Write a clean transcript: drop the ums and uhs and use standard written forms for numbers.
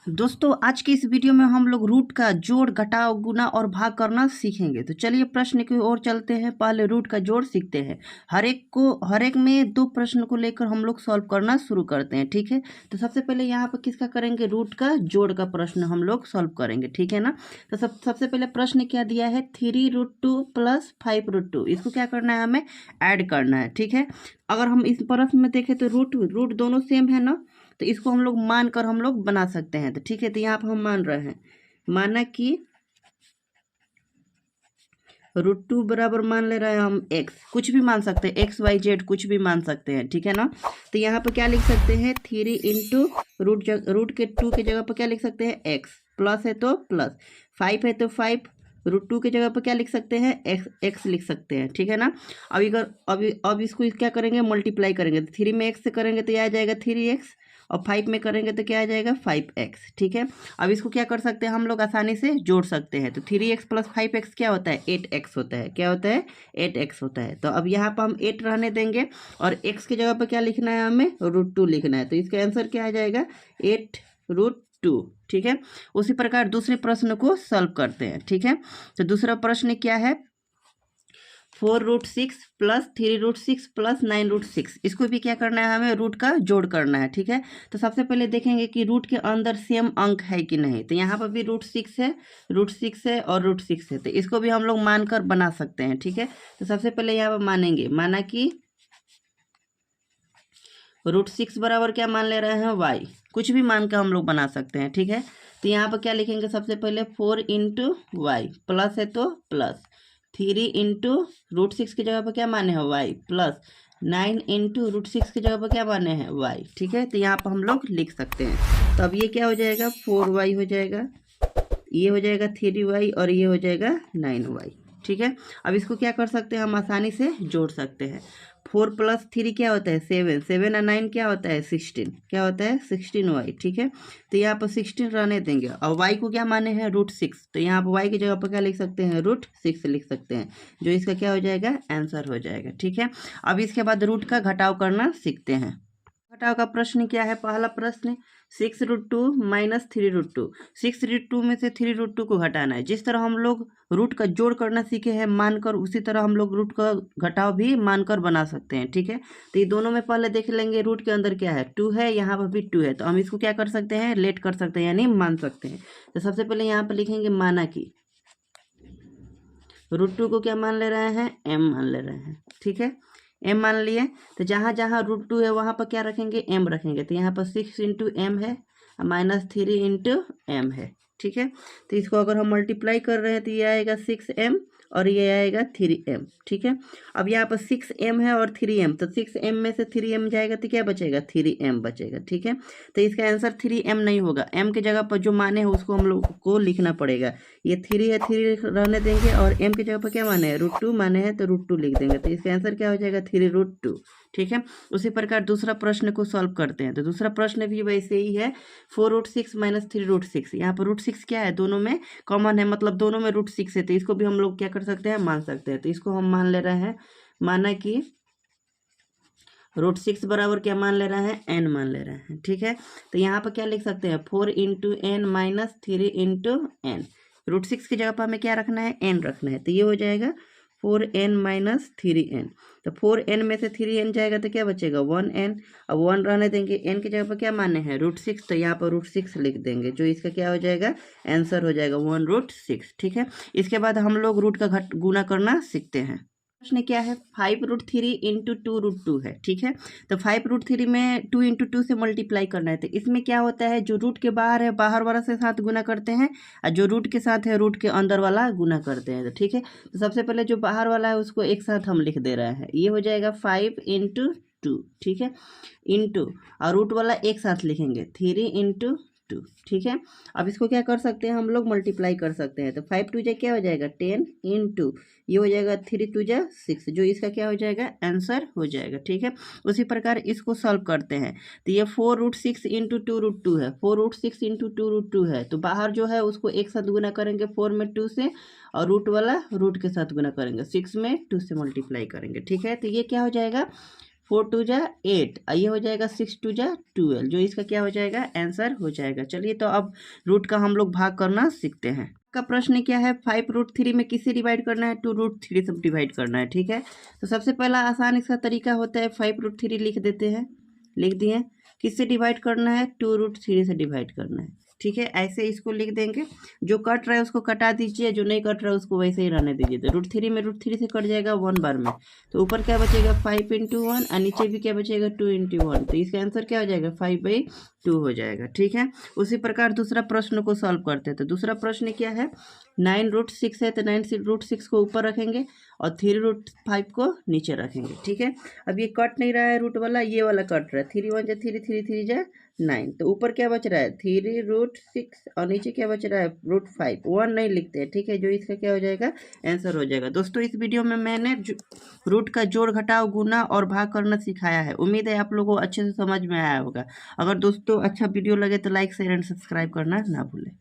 दोस्तों आज की इस वीडियो में हम लोग रूट का जोड़ घटाव गुना और भाग करना सीखेंगे। तो चलिए प्रश्न की ओर चलते हैं। पहले रूट का जोड़ सीखते हैं। हर एक में दो प्रश्न को लेकर हम लोग सॉल्व करना शुरू करते हैं। ठीक है, तो सबसे पहले यहाँ पर किसका करेंगे, रूट का जोड़ का प्रश्न हम लोग सॉल्व करेंगे। ठीक है ना। तो सबसे पहले प्रश्न क्या दिया है, 3√2 + 5√2। इसको क्या करना है, हमें ऐड करना है। ठीक है, अगर हम इस प्रश्न में देखें तो रूट दोनों सेम है ना, तो इसको हम लोग मान कर हम लोग बना सकते हैं। तो ठीक है, तो यहाँ पर हम मान रहे हैं, माना कि √2 बराबर मान ले रहे हैं हम एक्स, कुछ भी मान सकते हैं, XYZ कुछ भी मान सकते हैं। ठीक है ना। तो यहाँ पर क्या लिख सकते हैं, 3 इंटू रूट के 2 के जगह पर क्या लिख सकते हैं, एक्स, प्लस है तो प्लस, 5 है तो 5, √2 की जगह पर क्या लिख सकते हैं, एक्स लिख सकते हैं। ठीक है ना। अब इसको क्या करेंगे, मल्टीप्लाई करेंगे। तो 3 में एक्स से करेंगे तो यह आ जाएगा 3x, और 5 में करेंगे तो क्या आ जाएगा 5x। ठीक है, अब इसको क्या कर सकते हैं, हम लोग आसानी से जोड़ सकते हैं। तो 3x + 5x क्या होता है, 8x होता है। क्या होता है, 8x होता है। तो अब यहाँ पर हम 8 रहने देंगे, और x की जगह पर क्या लिखना है, हमें √2 लिखना है। तो इसका आंसर क्या आ जाएगा, 8√2। ठीक है, उसी प्रकार दूसरे प्रश्न को सॉल्व करते हैं। ठीक है, तो दूसरा प्रश्न क्या है, 4√6 + 3√6 + 9√6। इसको भी क्या करना है, हमें रूट का जोड़ करना है। ठीक है, तो सबसे पहले देखेंगे कि रूट के अंदर सेम अंक है कि नहीं। तो यहाँ पर भी √6 है, √6 है और √6 है। तो इसको भी हम लोग मानकर बना सकते हैं। ठीक है, तो सबसे पहले यहाँ पर मानेंगे, माना कि √6 बराबर क्या मान ले रहे हैं, y, कुछ भी मान कर हम लोग बना सकते हैं। ठीक है, तो यहाँ पर क्या लिखेंगे, सबसे पहले 4 इंटू वाई, प्लस है तो प्लस, 3 इंटू √6 की जगह पर क्या माने हैं, y, प्लस 9 इंटू √6 की जगह पर क्या माने हैं, y। ठीक है, तो यहाँ पर हम लोग लिख सकते हैं। तो अब ये क्या हो जाएगा, 4y हो जाएगा, ये हो जाएगा 3y, और ये हो जाएगा 9y। ठीक है, अब इसको क्या कर सकते हैं, हम आसानी से जोड़ सकते हैं। 4 + 3 क्या होता है, 7, 7 और 9 क्या होता है, 16, क्या होता है 16y। ठीक है, तो यहाँ पर 16 रहने देंगे, और y को क्या माने हैं, √6। तो यहाँ पर y की जगह पर क्या लिख सकते हैं, √6 लिख सकते हैं, जो इसका क्या हो जाएगा, आंसर हो जाएगा। ठीक है, अब इसके बाद रूट का घटाव करना सीखते हैं। घटाव का प्रश्न क्या है, पहला प्रश्न, 6√2 - 3√2। 6√2 में से 3√2 को घटाना है। जिस तरह हम लोग रूट का जोड़ करना सीखे हैं मानकर, उसी तरह हम लोग रूट का घटाव भी मानकर बना सकते हैं। ठीक है, तो ये दोनों में पहले देख लेंगे, रूट के अंदर क्या है, 2 है, यहाँ पर भी 2 है। तो हम इसको क्या कर सकते हैं, लेट कर सकते हैं, यानी मान सकते हैं। तो सबसे पहले यहाँ पर लिखेंगे, माना कि √2 को क्या मान ले रहे हैं, m मान ले रहे हैं। ठीक है, m मान लिए, तो जहाँ जहाँ √2 है वहाँ पर क्या रखेंगे, m रखेंगे। तो यहाँ पर 6 इंटू एम है, -3 इंटू एम है। ठीक है, तो इसको अगर हम मल्टीप्लाई कर रहे हैं तो ये आएगा 6m, और ये आएगा 3m। ठीक है, अब यहाँ पर 6m है और 3m, तो 6m में से 3m जाएगा तो क्या बचेगा, 3m बचेगा। ठीक है, तो इसका आंसर 3m नहीं होगा, m की जगह पर जो माने हैं उसको हम लोग को लिखना पड़ेगा। ये 3 है, 3 रहने देंगे, और m की जगह पर क्या माने हैं, √2 माने हैं, तो √2 लिख देंगे। तो इसका आंसर क्या हो जाएगा, 3√2। ठीक है, उसी प्रकार दूसरा प्रश्न को सॉल्व करते हैं। तो दूसरा प्रश्न भी वैसे ही है, 4√6 - 3√6। यहाँ पर √6 क्या है, दोनों में कॉमन है, मतलब दोनों में √6 है। तो इसको भी हम लोग क्या कर सकते हैं, मान सकते हैं। तो इसको हम मान ले रहे हैं, माना कि √6 बराबर क्या मान ले रहे हैं, n मान ले रहे हैं। ठीक है, तो यहाँ पर क्या लिख सकते हैं, 4 इंटू n - 3 इंटू n। √6 की जगह पर हमें क्या रखना है, n रखना है। तो ये हो जाएगा 4n - 3n। तो 4n में से 3n जाएगा तो क्या बचेगा, 1n। अब 1 रहने देंगे, n की जगह पर क्या माने हैं, √6। तो यहाँ पर √6 लिख देंगे, जो इसका क्या हो जाएगा, आंसर हो जाएगा 1√6। ठीक है, इसके बाद हम लोग रूट का गुना करना सीखते हैं। प्रश्न क्या है, 5√3 इंटू 2√2 है। ठीक है, तो 5√3 में 2 इंटू 2 से मल्टीप्लाई करना है। तो इसमें क्या होता है, जो रूट के बाहर है बाहर वाला से साथ गुना करते हैं, और जो रूट के साथ है रूट के अंदर वाला गुना करते हैं। तो ठीक है, तो सबसे पहले जो बाहर वाला है उसको एक साथ हम लिख दे रहे हैं, ये हो जाएगा 5 इंटू 2। ठीक है, इंटू, और रूट वाला एक साथ लिखेंगे, 3 इंटू 2। ठीक है, अब इसको क्या कर सकते हैं, हम लोग मल्टीप्लाई कर सकते हैं। तो 5 2 जा क्या हो जाएगा, 10 इंटू, ये हो जाएगा 3 2 जा 6, जो इसका क्या हो जाएगा, आंसर हो जाएगा। ठीक है, उसी प्रकार इसको सॉल्व करते हैं। तो ये 4√6 इंटू 2√2 है, 4√6 इंटू 2√2 है। तो बाहर जो है उसको एक साथ गुना करेंगे 4 में 2 से, और रूट वाला रूट के साथ गुना करेंगे, 6 में 2 से मल्टीप्लाई करेंगे। ठीक है, तो ये क्या हो जाएगा, 4 टू जा 8, ये हो जाएगा 6 टू जा 12, जो इसका क्या हो जाएगा आंसर हो जाएगा। चलिए तो अब रूट का हम लोग भाग करना सीखते हैं। का प्रश्न क्या है, 5√3 में किससे डिवाइड करना है, 2√3 से डिवाइड करना है। ठीक है, तो सबसे पहला आसान इसका तरीका होता है 5√3 लिख देते हैं, लिख दिए। किससे डिवाइड करना है, 2√3 से डिवाइड करना है। ठीक है, ऐसे इसको लिख देंगे, जो कट रहा है उसको कटा दीजिए, जो नहीं कट रहा है उसको वैसे ही रहने दीजिए। तो √3 में √3 से कट जाएगा 1 बार में, तो ऊपर क्या बचेगा 5 × 1 और नीचे भी क्या बचेगा 2 × 1, तो इसका आंसर क्या हो जाएगा 5/2 हो जाएगा। ठीक है, उसी प्रकार दूसरा प्रश्न को सॉल्व करते हैं। तो दूसरा प्रश्न क्या है, 9√6 है, तो 9√6 को ऊपर रखेंगे और 3√5 को नीचे रखेंगे। ठीक है, अब ये कट नहीं रहा है रूट वाला, ये वाला कट रहा है, 3 1 जा 3, 3 3 जा 9, तो ऊपर क्या बच रहा है 3√6 और नीचे क्या बच रहा है √5, 1 नहीं लिखते हैं। ठीक है, जो इसका क्या हो जाएगा आंसर हो जाएगा। दोस्तों इस वीडियो में मैंने रूट का जोड़ घटाव गुना और भाग करना सिखाया है, उम्मीद है आप लोगों को अच्छे से समझ में आया होगा। अगर दोस्तों अच्छा वीडियो लगे तो लाइक शेयर एंड सब्सक्राइब करना ना भूलें।